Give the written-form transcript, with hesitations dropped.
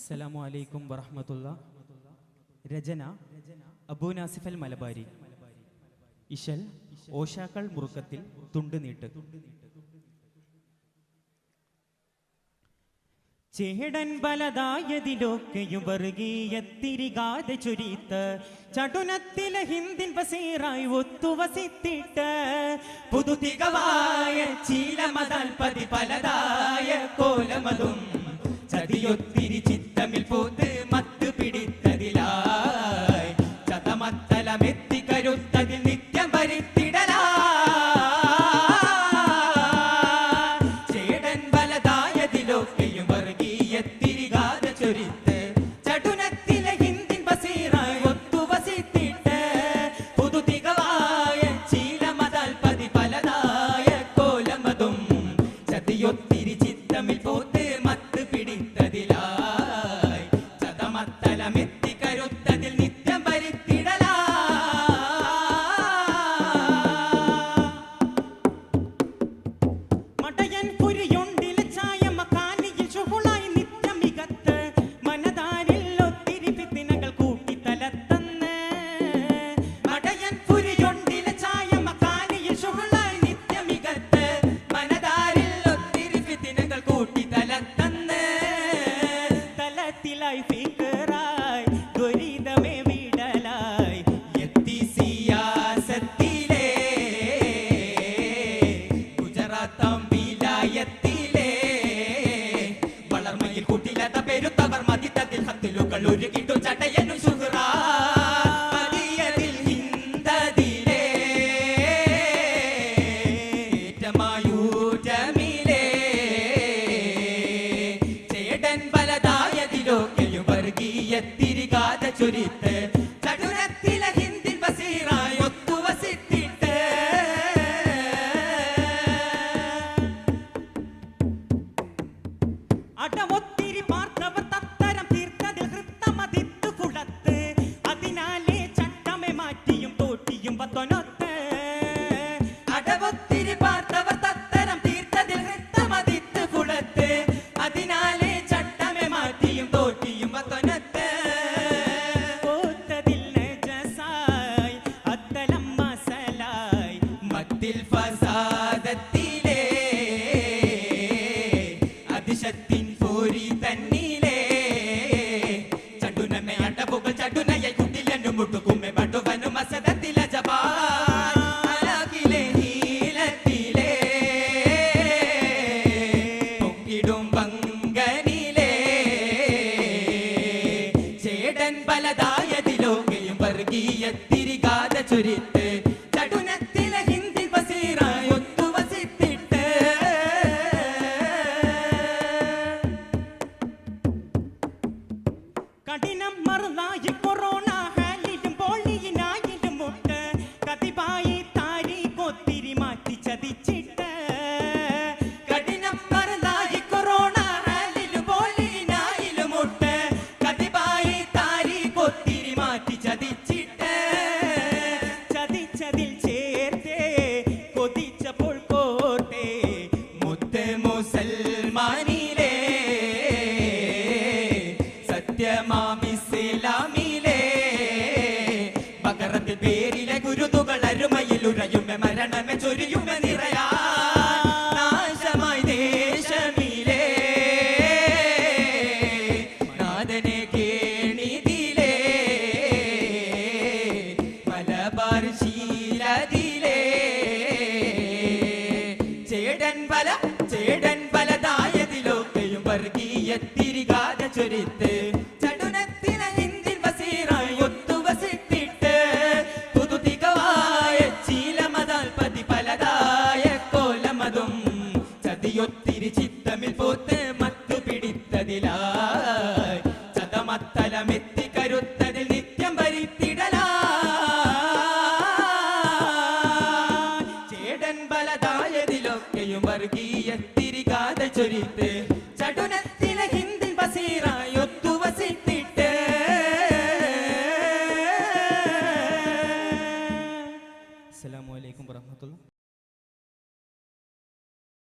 അസ്സലാമു അലൈക്കും വറഹ്മത്തുള്ളാഹി. രചന അബൂ നാസിഫ് അൽ മലബാരി. ഇശൽ ഓഷാക്കൾ മുറുക്കത്തിൽ തുണ്ടുനീട്ട്. ചേടൻ ബലതായതിലൊക്കെയും വർഗീയത്തിരികാതെ ചൊരിത്ത് ചടുനത്തിലെ ഹിന്ദിൻ ബസീറായി ഒത്തുവസിത്തിട്ട് പുതുതികവായ ചീലമതൽപതി പലതായ കോലമതും ചതിയൊത്തിരി ചിത്തമിൽ പോത്ത് മത്ത് പിടിത്തതിലായി ചതമത്തലമെത്തി കരുത്തതിൽ നിത്യം വരുത്തിടലാ ചേടൻ ബലതായതിലൊക്കെയും വർഗീയത്തിരികാതെ ചൊരിത്ത് ചടുനത്തിലെ ഹിന്ദിൻ ബസീറായി ഒത്തുവസിത്തിട്ട് പുതുതികവായ ചീലമതൽപതി പലതായ കോലമതും ചതിയൊത്തിരി ചിത്തമിൽ പോത്ത് ചൊരിത്ത് ചടുനത്തിലെ ഹിന്ദിൻ ബസീറായി ഒത്തുവസിത്തിട്ട് അടമൊത്തിരി പാർത്തവർ തത്തരം തീർത്തതിൽ ഹൃത്തമതിത്തു കുളത്ത് അതിനാലേ ചട്ടമെ മാറ്റിയും തോട്ടിയും പത്തൊനൊത്ത് അടമൊത്തിരി പാർത്തവർ തത്തരം തീർത്തതിൽ ഹൃത്തമതിത്തു കുളത്ത് അതിനാലേ ചട്ടമെ മാറ്റിയും തോട്ടിയും പത്തൊനൊത്ത് അതിശത്തിൻ പോരി തന്നിലേ ചടുനമേ അടവുകൾ ചടുനയായി കുട്ടിലനും മുട്ടുകുമ്മെ പടുവനും അസദത്തിലെ ജപാലകിലെ നീലത്തിലേ പൊങ്കിടും പങ്കനിലേ ചേടൻ ബലതായതിലൊക്കെയും വർഗീയത്തിരികാതെ ചൊരിത്ത് ചടുനത്തിലെ ഹിന്ദി ബസീറായി ഒത്തുവസിത്തിട്ട് കഠിനം മറുനായി കൊറോണ ഹാലിലും പോളിയിനായിലും മുട്ട് കതിപായി താരി കൊത്തിരി മാറ്റി ചതിച്ചിട്ട് കഠിനം മറുനായി കൊറോണ ഹാലിലും പോളിയിനായിലും മുട്ട് കതിപായി താരി കൊത്തിരി മാറ്റി ചതിച്ചിട്ട് ചതിച്ചതിൽ ചേർത്തേ കൊതിച്ചപ്പോൾ കോട്ടെ മുത്ത് മുസൽമാനിലേ സത്യമാമിസ്ലാമിലേ പകരത്തിൽ പേരിലെ ഗുരുതുകൾ അരുമയിൽ ഉറയുമെ മരണമെ ചൊരിയുമെ നിറയാ നാശമായി ദേശമിലേ നാദനെ കേണിതിലേ മലബാർ ശീലതിലേ ചേടൻ ബലതായതിലൊക്കെയും വർഗീയത്തിരികാതെ ചൊരിത്ത് ചടുനത്തിലെ ഹിന്ദിൻ ബസീറായി ഒത്തുവസിത്തിട്ട് പുതുതികവായ ചീലമതൽപതി പലതായ കോലമതും ചതിയൊത്തിരി ചിത്തമിൽ പോത്ത് മത്തു പിടിത്തതിലായി ചതമത്തലമെത്തി കരുത്തതിൽ നിത്യം വരുത്തിടലാ ചേടൻ ബലതായതിലൊക്കെയും വർഗീയത്തിരികാതെ ചൊരിത്ത് ചടുന